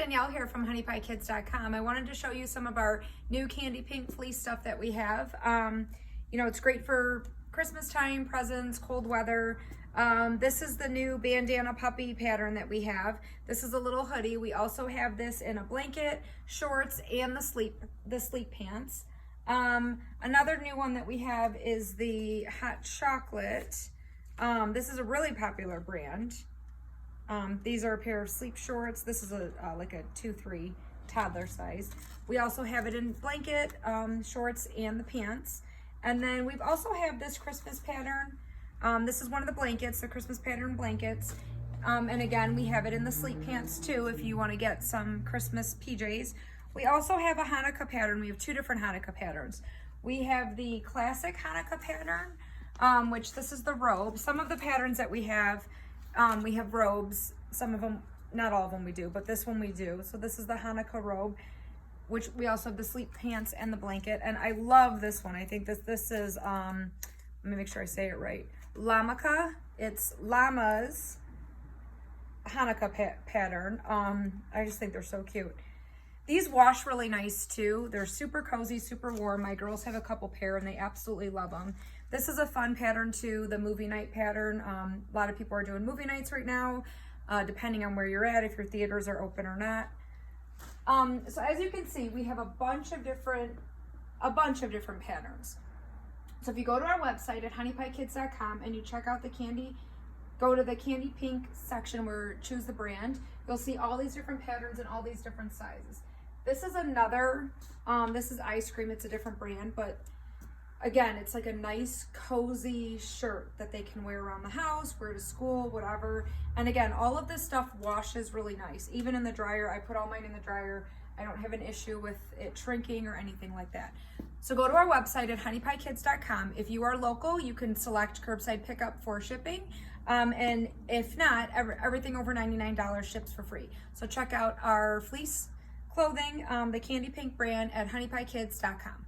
Danielle here from Honeypiekids.com. I wanted to show you some of our new candy pink fleece stuff that we have. You know, it's great for Christmas time, presents, cold weather. This is the new bandana puppy pattern that we have. This is a little hoodie. We also have this in a blanket, shorts, and the sleep pants. Another new one that we have is the hot chocolate. This is a really popular brand. These are a pair of sleep shorts. This is like a 2-3 toddler size. We also have it in blanket, shorts, and the pants. And then we've also have this Christmas pattern. This is one of the blankets, the Christmas pattern blankets. And again, we have it in the sleep pants too if you want to get some Christmas PJs. We also have a Hanukkah pattern. We have two different Hanukkah patterns. We have the classic Hanukkah pattern, which this is the robe. Some of the patterns that we have robes. Some of them, not all of them we do, but this one we do. So this is the Hanukkah robe, which we also have the sleep pants and the blanket. And I love this one. I think this is, let me make sure I say it right. Lamaka. It's Llama's Hanukkah pattern. I just think they're so cute. These wash really nice too. They're super cozy, super warm. My girls have a couple pair and they absolutely love them. This is a fun pattern too, the movie night pattern. A lot of people are doing movie nights right now, depending on where you're at, if your theaters are open or not. So as you can see, we have a bunch of different patterns. So if you go to our website at Honeypiekids.com and you check out the candy, go to the candy pink section where choose the brand, you'll see all these different patterns and all these different sizes. This is another, this is ice cream. It's a different brand, but again, it's like a nice cozy shirt that they can wear around the house, wear to school, whatever. And again, all of this stuff washes really nice. Even in the dryer, I put all mine in the dryer. I don't have an issue with it shrinking or anything like that. So go to our website at Honeypiekids.com. If you are local, you can select curbside pickup for shipping. And if not, everything over $99 ships for free. So check out our fleece clothing, the candy pink brand at Honeypiekids.com.